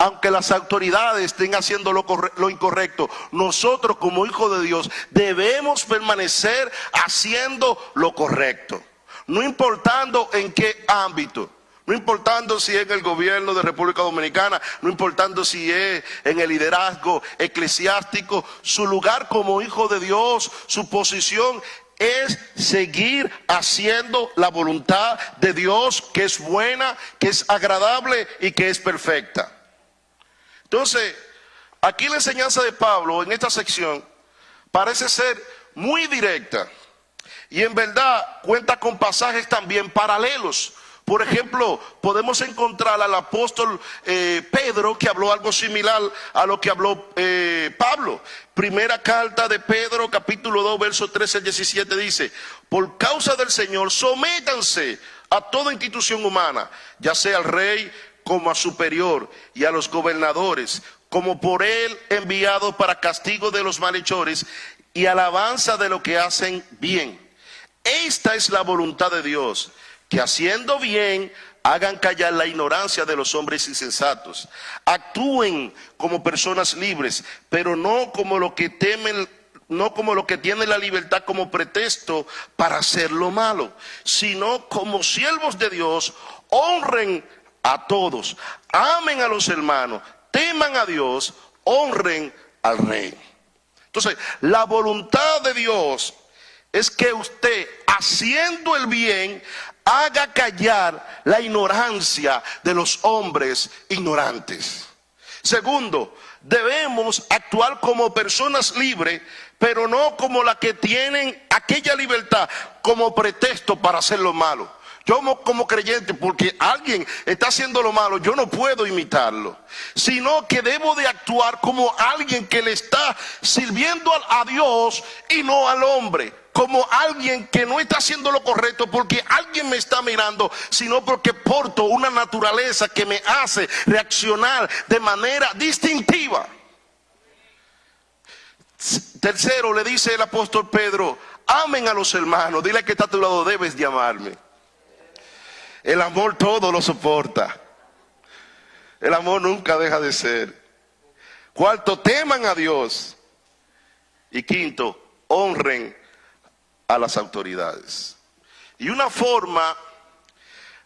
aunque las autoridades estén haciendo lo incorrecto, nosotros como hijos de Dios debemos permanecer haciendo lo correcto, no importando en qué ámbito. No importando si es en el gobierno de República Dominicana, no importando si es en el liderazgo eclesiástico, su lugar como hijo de Dios, su posición es seguir haciendo la voluntad de Dios, que es buena, que es agradable y que es perfecta. Entonces, aquí la enseñanza de Pablo en esta sección parece ser muy directa y en verdad cuenta con pasajes también paralelos. Por ejemplo, podemos encontrar al apóstol Pedro, que habló algo similar a lo que habló Pablo. Primera carta de Pedro, capítulo 2, versos 13 al 17 dice: por causa del Señor, sométanse a toda institución humana, ya sea al rey como a superior, y a los gobernadores, como por él enviados para castigo de los malhechores y alabanza de lo que hacen bien. Esta es la voluntad de Dios, que haciendo bien hagan callar la ignorancia de los hombres insensatos. Actúen como personas libres, pero no como lo que temen, no como lo que tienen la libertad como pretexto para hacer lo malo, sino como siervos de Dios. Honren a todos, amen a los hermanos, teman a Dios, honren al rey. Entonces, la voluntad de Dios es que usted, haciendo el bien, haga callar la ignorancia de los hombres ignorantes. Segundo, debemos actuar como personas libres, pero no como las que tienen aquella libertad como pretexto para hacer lo malo. Yo como creyente, porque alguien está haciendo lo malo, yo no puedo imitarlo, sino que debo de actuar como alguien que le está sirviendo a Dios y no al hombre, como alguien que no está haciendo lo correcto porque alguien me está mirando, sino porque porto una naturaleza que me hace reaccionar de manera distintiva. Tercero, le dice el apóstol Pedro: amen a los hermanos. Dile que está a tu lado: debes de amarme. El amor todo lo soporta. El amor nunca deja de ser. Cuarto, teman a Dios. Y quinto, honren a las autoridades. Y una forma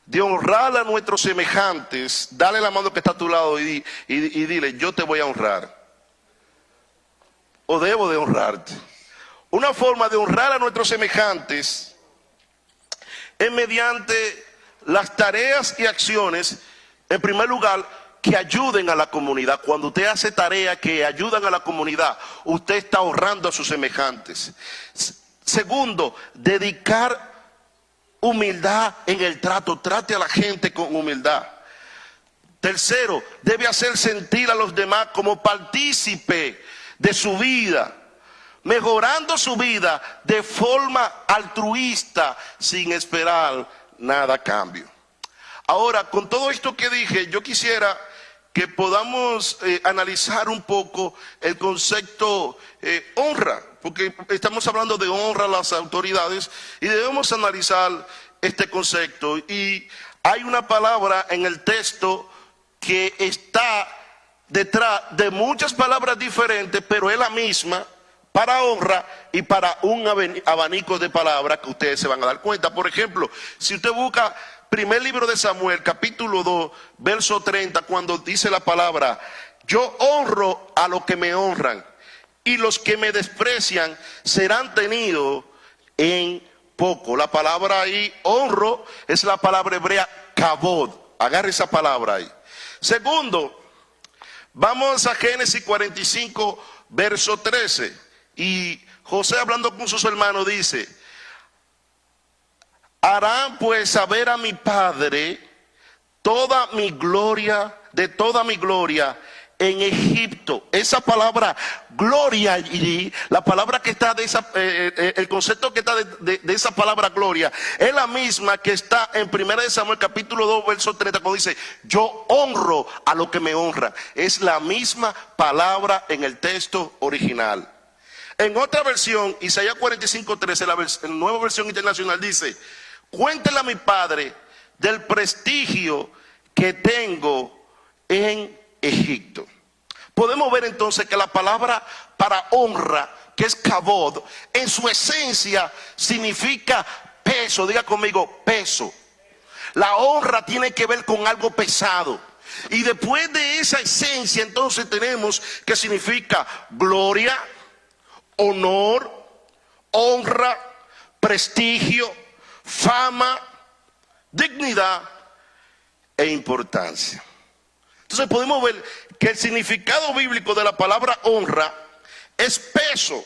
de honrar a nuestros semejantes, dale la mano que está a tu lado y dile: yo te voy a honrar, o debo de honrarte. Una forma de honrar a nuestros semejantes es mediante las tareas y acciones, en primer lugar, que ayuden a la comunidad. Cuando usted hace tareas que ayudan a la comunidad, usted está honrando a sus semejantes. Segundo, dedicar humildad en el trato. Trate a la gente con humildad. Tercero, debe hacer sentir a los demás como partícipe de su vida, mejorando su vida de forma altruista, sin esperar nada a cambio. Ahora, con todo esto que dije, yo quisiera que podamos analizar un poco el concepto honra, porque estamos hablando de honra a las autoridades y debemos analizar este concepto. Y hay una palabra en el texto que está detrás de muchas palabras diferentes, pero es la misma para honra y para un abanico de palabras que ustedes se van a dar cuenta. Por ejemplo, si usted busca primer libro de Samuel, capítulo 2, verso 30, cuando dice la palabra: yo honro a los que me honran, y los que me desprecian serán tenidos en poco. La palabra ahí, honro, es la palabra hebrea kabod. Agarre esa palabra ahí. Segundo, vamos a Génesis 45, verso 13. Y José, hablando con sus hermanos, dice: harán pues saber a mi padre toda mi gloria, de toda mi gloria en Egipto. Esa palabra gloria allí, la palabra que está de esa, el concepto que está de esa palabra gloria, es la misma que está en 1 Samuel capítulo 2, verso 30, cuando dice: yo honro a lo que me honra. Es la misma palabra en el texto original. En otra versión, Isaías 45:13, la nueva versión internacional, dice: cuéntele a mi padre del prestigio que tengo en Egipto. Podemos ver entonces que la palabra para honra, que es kabod, en su esencia significa peso. Diga conmigo, peso. La honra tiene que ver con algo pesado. Y después de esa esencia entonces tenemos que significa gloria, honor, honra, prestigio, fama, dignidad e importancia. Entonces podemos ver que el significado bíblico de la palabra honra es peso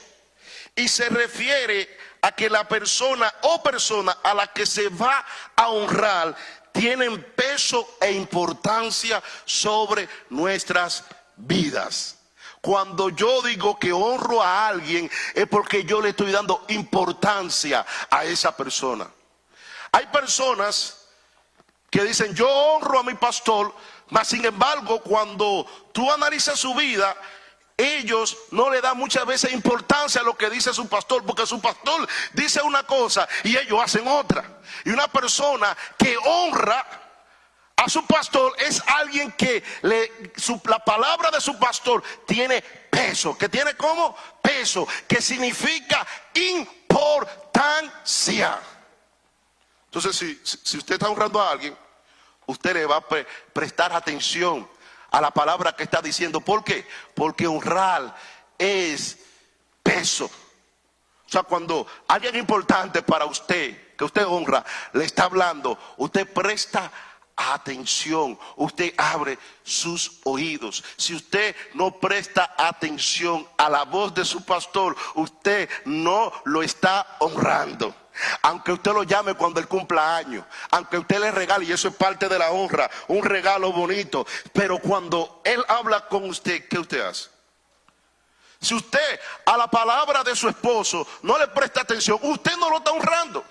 y se refiere a que la persona o persona a la que se va a honrar tienen peso e importancia sobre nuestras vidas. Cuando yo digo que honro a alguien es porque yo le estoy dando importancia a esa persona. Hay personas que dicen yo honro a mi pastor, mas sin embargo cuando tú analizas su vida, ellos no le dan muchas veces importancia a lo que dice su pastor, porque su pastor dice una cosa y ellos hacen otra. Y una persona que honra a su pastor es alguien que la palabra de su pastor tiene peso. ¿Que tiene cómo? Peso, que significa importancia. Entonces si usted está honrando a alguien, usted le va a prestar atención a la palabra que está diciendo. ¿Por qué? Porque honrar es peso. O sea, cuando alguien importante para usted, que usted honra, le está hablando, usted presta atención, usted abre sus oídos. Si usted no presta atención a la voz de su pastor, usted no lo está honrando. Aunque usted lo llame cuando él cumpla años, aunque usted le regale, y eso es parte de la honra, un regalo bonito, pero cuando él habla con usted, ¿qué usted hace? Si usted a la palabra de su esposo no le presta atención, usted no lo está honrando.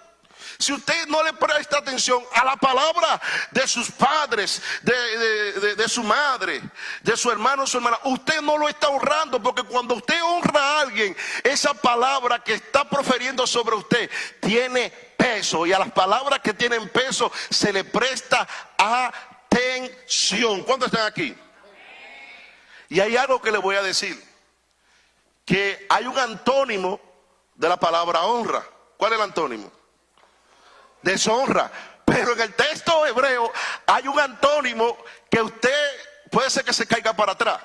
Si usted no le presta atención a la palabra de sus padres, de su madre, de su hermano o su hermana, usted no lo está honrando, porque cuando usted honra a alguien, esa palabra que está proferiendo sobre usted tiene peso, y a las palabras que tienen peso se le presta atención. ¿Cuántos están aquí? Y hay algo que le voy a decir, que hay un antónimo de la palabra honra. ¿Cuál es el antónimo? Deshonra. Pero en el texto hebreo hay un antónimo que usted puede ser que se caiga para atrás,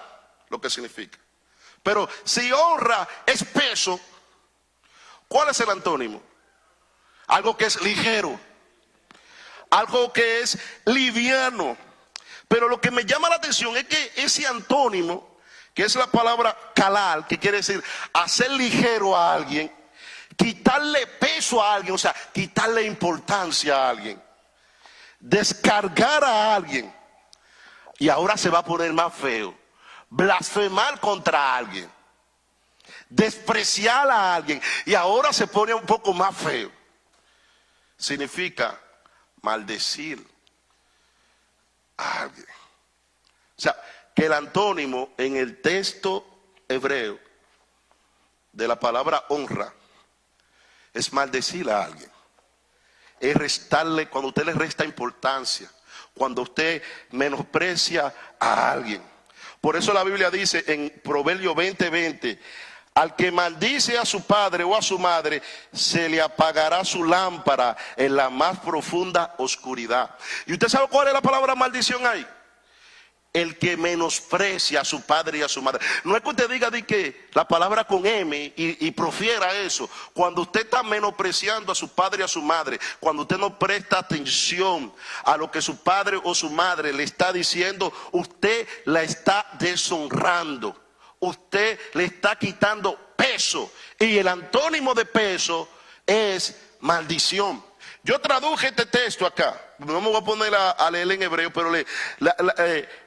lo que significa. Pero si honra es peso, ¿cuál es el antónimo? Algo que es ligero, algo que es liviano. Pero lo que me llama la atención es que ese antónimo, que es la palabra calar, que quiere decir hacer ligero a alguien, quitarle peso a alguien, o sea, quitarle importancia a alguien, descargar a alguien, y ahora se va a poner más feo, blasfemar contra alguien, despreciar a alguien, y ahora se pone un poco más feo. Significa maldecir a alguien. O sea, que el antónimo en el texto hebreo de la palabra honra es maldecir a alguien, es restarle, cuando usted le resta importancia, cuando usted menosprecia a alguien. Por eso la Biblia dice en Proverbios 20:20, al que maldice a su padre o a su madre, se le apagará su lámpara en la más profunda oscuridad. ¿Y usted sabe cuál es la palabra maldición ahí? El que menosprecia a su padre y a su madre. No es que usted diga que la palabra con M y profiera eso. Cuando usted está menospreciando a su padre y a su madre, cuando usted no presta atención a lo que su padre o su madre le está diciendo, usted la está deshonrando. Usted le está quitando peso. Y el antónimo de peso es maldición. Yo traduje este texto acá. No me voy a poner a leer en hebreo, pero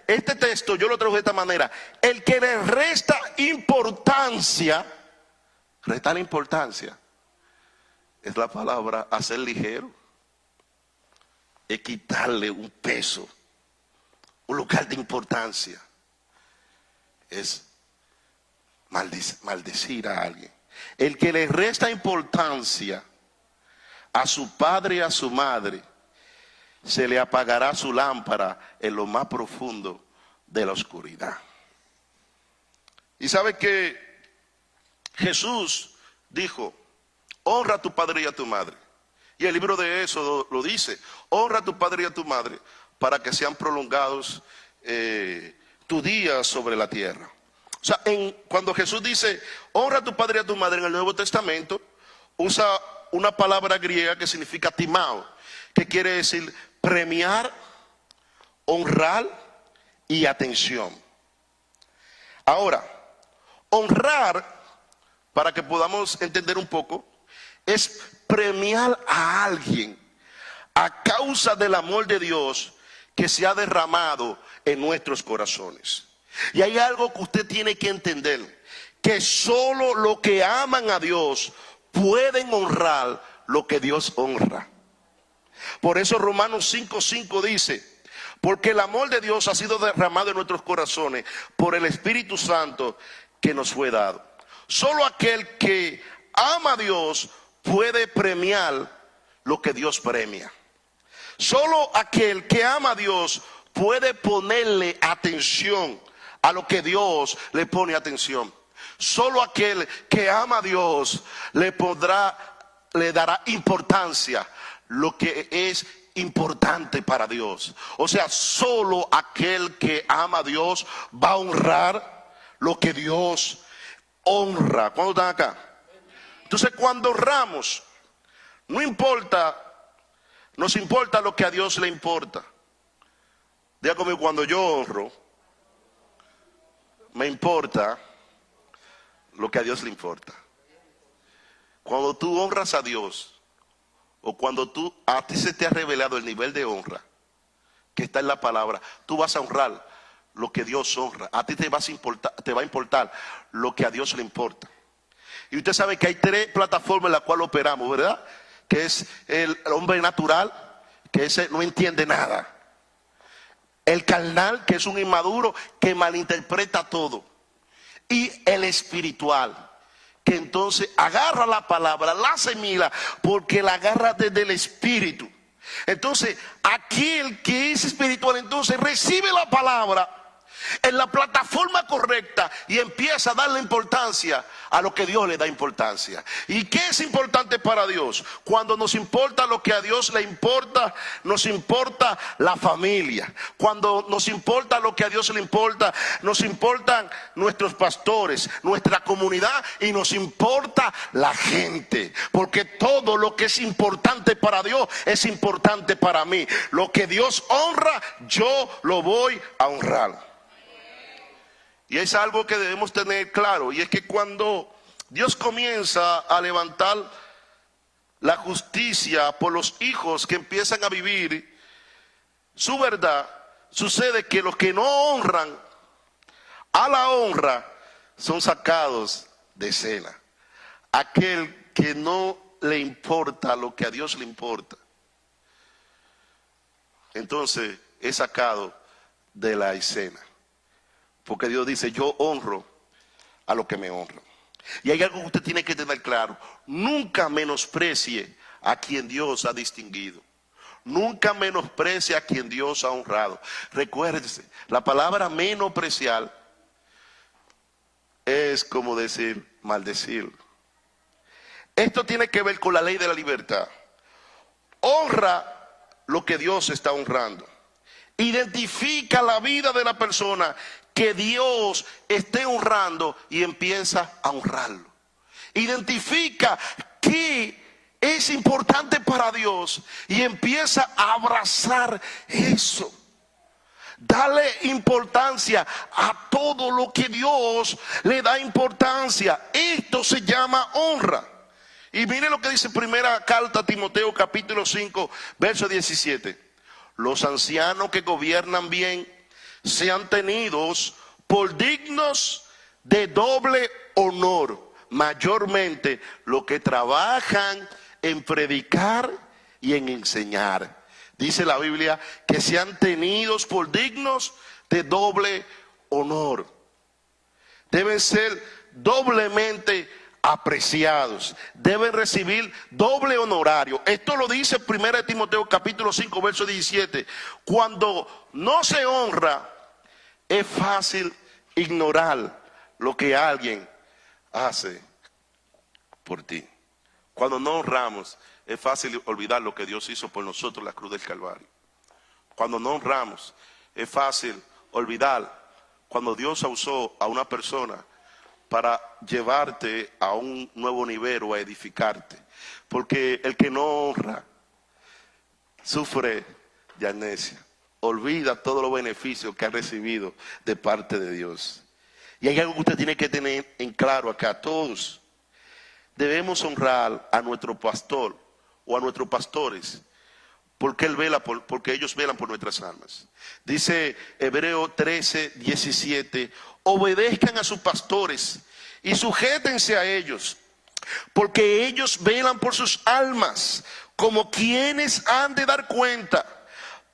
este texto yo lo traduje de esta manera. El que le resta importancia, restar importancia, es la palabra hacer ligero. Es quitarle un peso, un lugar de importancia. Es maldecir a alguien. El que le resta importancia a su padre y a su madre, se le apagará su lámpara en lo más profundo de la oscuridad. Y sabe que Jesús dijo, honra a tu padre y a tu madre. Y el libro de Éxodo lo dice, honra a tu padre y a tu madre para que sean prolongados tus días sobre la tierra. O sea, cuando Jesús dice, honra a tu padre y a tu madre en el Nuevo Testamento, usa una palabra griega que significa timao, que quiere decir premiar, honrar y atención. Ahora, honrar, para que podamos entender un poco, es premiar a alguien a causa del amor de Dios que se ha derramado en nuestros corazones. Y hay algo que usted tiene que entender, que solo los que aman a Dios pueden honrar lo que Dios honra. Por eso Romanos 5:5 dice, porque el amor de Dios ha sido derramado en nuestros corazones por el Espíritu Santo que nos fue dado. Solo aquel que ama a Dios puede premiar lo que Dios premia. Solo aquel que ama a Dios puede ponerle atención a lo que Dios le pone atención. Solo aquel que ama a Dios le dará importancia lo que es importante para Dios. O sea, solo aquel que ama a Dios va a honrar lo que Dios honra. ¿Cuándo están acá? Entonces, cuando honramos, nos importa lo que a Dios le importa. Diga conmigo, cuando yo honro, me importa lo que a Dios le importa. Cuando tú honras a Dios, o cuando a ti se te ha revelado el nivel de honra que está en la palabra, tú vas a honrar lo que Dios honra. A ti te va a importar lo que a Dios le importa. Y usted sabe que hay 3 plataformas en las cuales operamos, ¿verdad? Que es el hombre natural, que ese no entiende nada. El carnal, que es un inmaduro que malinterpreta todo. Y el espiritual, que entonces agarra la palabra, la asimila, porque la agarra desde el espíritu. Entonces, aquel que es espiritual, entonces recibe la palabra en la plataforma correcta y empieza a darle importancia a lo que Dios le da importancia. ¿Y qué es importante para Dios? Cuando nos importa lo que a Dios le importa, nos importa la familia. Cuando nos importa lo que a Dios le importa, nos importan nuestros pastores, nuestra comunidad, y nos importa la gente. Porque todo lo que es importante para Dios es importante para mí. Lo que Dios honra, yo lo voy a honrar. Y es algo que debemos tener claro, y es que cuando Dios comienza a levantar la justicia por los hijos que empiezan a vivir su verdad, sucede que los que no honran a la honra son sacados de escena. Aquel que no le importa lo que a Dios le importa, entonces es sacado de la escena. Porque Dios dice, yo honro a lo que me honra. Y hay algo que usted tiene que tener claro. Nunca menosprecie a quien Dios ha distinguido. Nunca menosprecie a quien Dios ha honrado. Recuérdese, la palabra menospreciar es como decir maldecir. Esto tiene que ver con la ley de la libertad. Honra lo que Dios está honrando. Identifica la vida de la persona que Dios esté honrando y empieza a honrarlo. Identifica qué es importante para Dios y empieza a abrazar eso. Dale importancia a todo lo que Dios le da importancia. Esto se llama honra. Y mire lo que dice primera carta a Timoteo capítulo 5 verso 17. Los ancianos que gobiernan bien sean tenidos por dignos de doble honor, mayormente los que trabajan en predicar y en enseñar. Dice la Biblia que sean tenidos por dignos de doble honor. Deben ser doblemente apreciados, deben recibir doble honorario. Esto lo dice 1 Timoteo capítulo 5 verso 17. Cuando no se honra Es fácil ignorar lo que alguien hace por ti. Cuando no honramos, es fácil olvidar lo que Dios hizo por nosotros en la cruz del Calvario. Cuando no honramos, es fácil olvidar cuando Dios usó a una persona para llevarte a un nuevo nivel o a edificarte. Porque el que no honra sufre de amnesia, olvida todos los beneficios que ha recibido de parte de Dios. Y hay algo que usted tiene que tener en claro acá, todos debemos honrar a nuestro pastor o a nuestros pastores, porque porque ellos velan por nuestras almas. Dice Hebreos 13, 17, obedezcan a sus pastores y sujétense a ellos, porque ellos velan por sus almas, como quienes han de dar cuenta,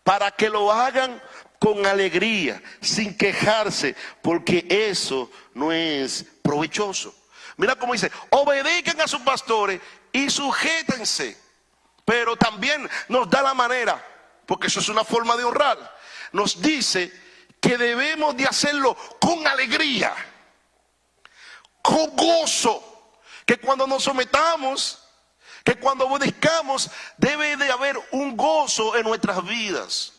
para que lo hagan con alegría, sin quejarse, porque eso no es provechoso. Mira cómo dice, obedezcan a sus pastores y sujétense. Pero también nos da la manera, porque eso es una forma de honrar. Nos dice que debemos de hacerlo con alegría, con gozo, que cuando nos sometamos, que cuando obedezcamos, debe de haber un gozo en nuestras vidas,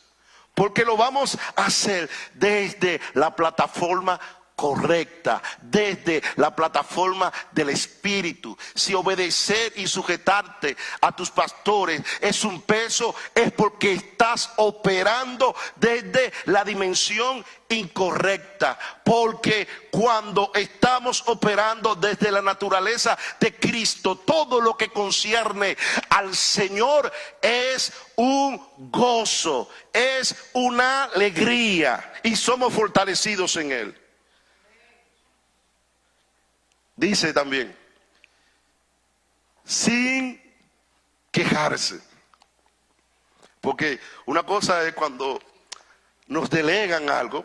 porque lo vamos a hacer desde la plataforma correcta, desde la plataforma del Espíritu. Si obedecer y sujetarte a tus pastores es un peso, es porque estás operando desde la dimensión incorrecta. Porque cuando estamos operando desde la naturaleza de Cristo, todo lo que concierne al Señor es un gozo, es una alegría, y somos fortalecidos en Él. Dice también, sin quejarse. Porque una cosa es cuando nos delegan algo,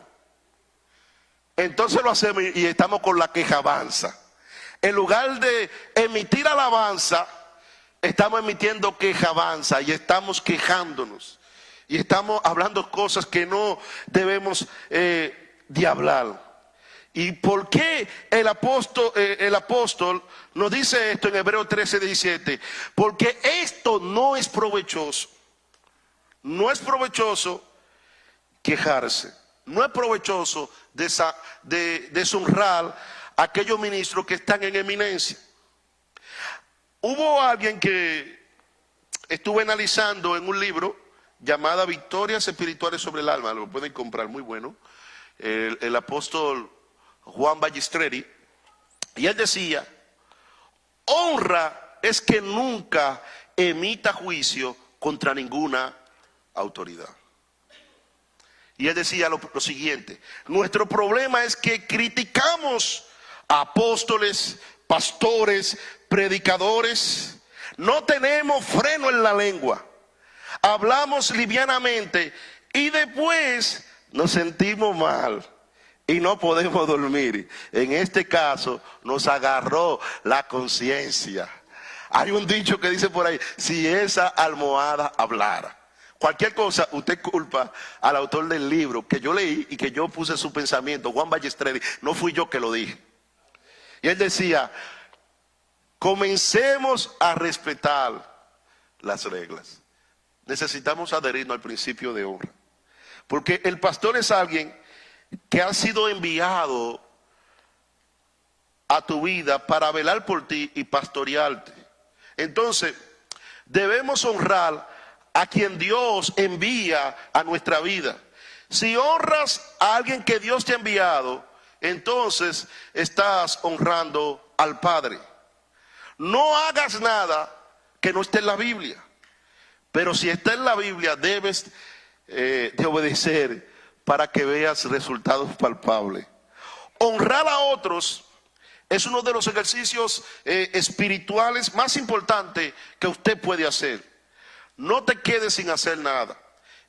entonces lo hacemos y estamos con la quejabanza. En lugar de emitir alabanza, estamos emitiendo quejabanza y estamos quejándonos. Y estamos hablando cosas que no debemos de hablar. ¿Y por qué el apóstol nos dice esto en Hebreos 13, 17? Porque esto no es provechoso. No es provechoso quejarse. No es provechoso deshonrar a aquellos ministros que están en eminencia. Hubo alguien que estuve analizando en un libro llamado Victorias Espirituales sobre el Alma. Lo pueden comprar, muy bueno. El apóstol Juan Ballestretti, y él decía, honra es que nunca emita juicio contra ninguna autoridad. Y él decía lo siguiente, nuestro problema es que criticamos a apóstoles, pastores, predicadores, no tenemos freno en la lengua, hablamos livianamente y después nos sentimos mal y no podemos dormir. En este caso nos agarró la conciencia. Hay un dicho que dice por ahí, si esa almohada hablara. Cualquier cosa, usted culpa al autor del libro que yo leí y que yo puse su pensamiento, Juan Ballestretti, no fui yo que lo dije. Y él decía, comencemos a respetar las reglas. Necesitamos adherirnos al principio de honra. Porque el pastor es alguien que ha sido enviado a tu vida para velar por ti y pastorearte. Entonces, debemos honrar a quien Dios envía a nuestra vida. Si honras a alguien que Dios te ha enviado, entonces estás honrando al Padre. No hagas nada que no esté en la Biblia, pero si está en la Biblia debes de obedecer para que veas resultados palpables. Honrar a otros es uno de los ejercicios espirituales más importantes que usted puede hacer. No te quedes sin hacer nada.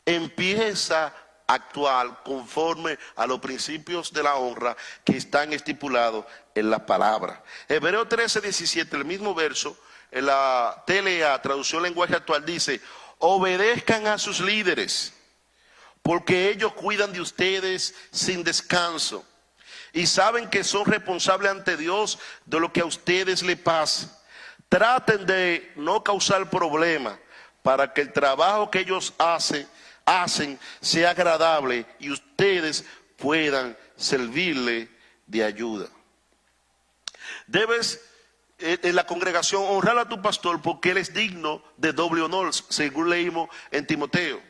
Empieza a actuar conforme a los principios de la honra que están estipulados en la palabra. Hebreos 13, 17, el mismo verso, en la TLA, traducción lenguaje actual, dice, obedezcan a sus líderes, porque ellos cuidan de ustedes sin descanso y saben que son responsables ante Dios de lo que a ustedes les pasa. Traten de no causar problemas para que el trabajo que ellos hacen sea agradable y ustedes puedan servirle de ayuda. Debes en la congregación honrar a tu pastor porque él es digno de doble honor, según leímos en Timoteo.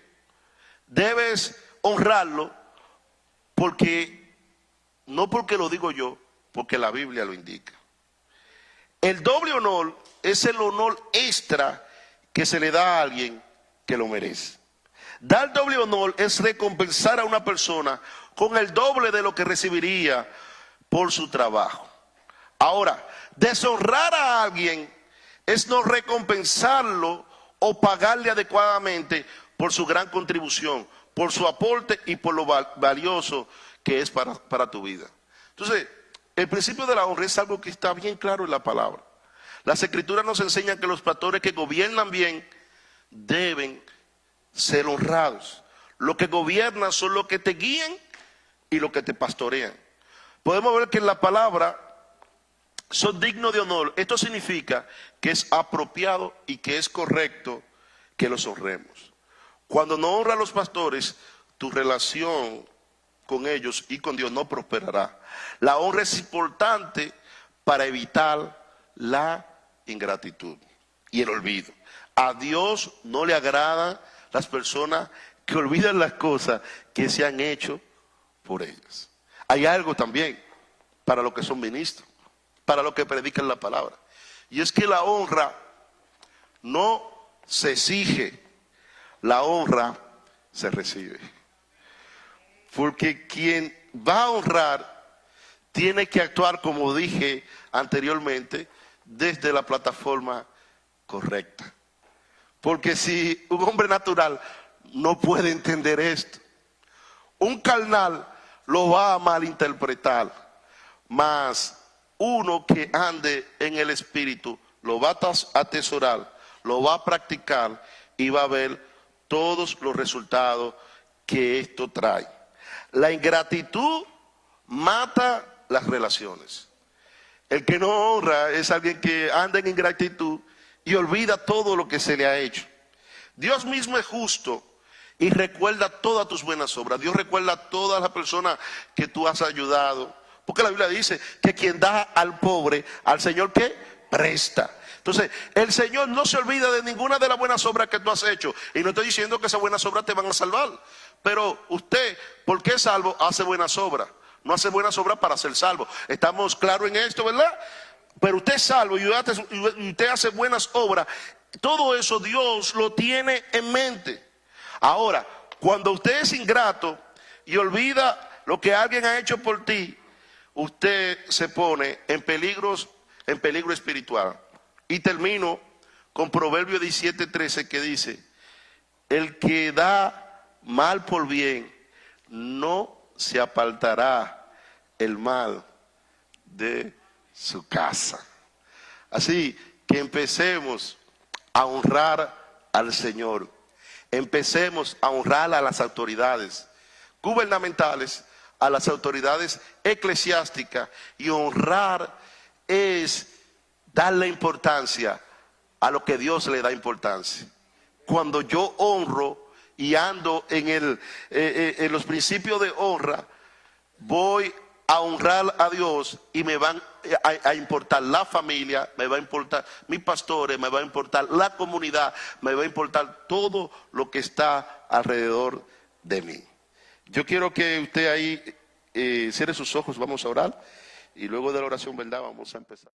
Debes honrarlo porque, no porque lo digo yo, porque la Biblia lo indica. El doble honor es el honor extra que se le da a alguien que lo merece. Dar doble honor es recompensar a una persona con el doble de lo que recibiría por su trabajo. Ahora, deshonrar a alguien es no recompensarlo o pagarle adecuadamente por su gran contribución, por su aporte y por lo valioso que es para tu vida. Entonces, el principio de la honra es algo que está bien claro en la palabra. Las escrituras nos enseñan que los pastores que gobiernan bien deben ser honrados. Los que gobiernan son los que te guían y los que te pastorean. Podemos ver que en la palabra son dignos de honor. Esto significa que es apropiado y que es correcto que los honremos. Cuando no honras a los pastores, tu relación con ellos y con Dios no prosperará. La honra es importante para evitar la ingratitud y el olvido. A Dios no le agradan las personas que olvidan las cosas que se han hecho por ellas. Hay algo también para los que son ministros, para los que predican la palabra, y es que la honra no se exige, la honra se recibe. Porque quien va a honrar tiene que actuar, como dije anteriormente, desde la plataforma correcta. Porque si un hombre natural no puede entender esto, un carnal lo va a malinterpretar, mas uno que ande en el Espíritu lo va a atesorar, lo va a practicar y va a ver todos los resultados que esto trae. La ingratitud mata las relaciones. El que no honra es alguien que anda en ingratitud y olvida todo lo que se le ha hecho. Dios mismo es justo y recuerda todas tus buenas obras. Dios recuerda a todas las personas que tú has ayudado. Porque la Biblia dice que quien da al pobre, al Señor ¿qué? Presta. Entonces, el Señor no se olvida de ninguna de las buenas obras que tú has hecho. Y no estoy diciendo que esas buenas obras te van a salvar. Pero usted, ¿por qué es salvo? Hace buenas obras. No hace buenas obras para ser salvo. Estamos claros en esto, ¿verdad? Pero usted es salvo y usted hace buenas obras. Todo eso Dios lo tiene en mente. Ahora, cuando usted es ingrato y olvida lo que alguien ha hecho por ti, usted se pone en peligro espiritual. Y termino con Proverbios 17:13 que dice: el que da mal por bien, no se apartará el mal de su casa. Así que empecemos a honrar al Señor. Empecemos a honrar a las autoridades gubernamentales, a las autoridades eclesiásticas, y honrar es darle importancia a lo que Dios le da importancia. Cuando yo honro y ando en los principios de honra, voy a honrar a Dios y me van a importar la familia, me va a importar mis pastores, me va a importar la comunidad, me va a importar todo lo que está alrededor de mí. Yo quiero que usted ahí cierre sus ojos, vamos a orar y luego de la oración, ¿verdad? Vamos a empezar.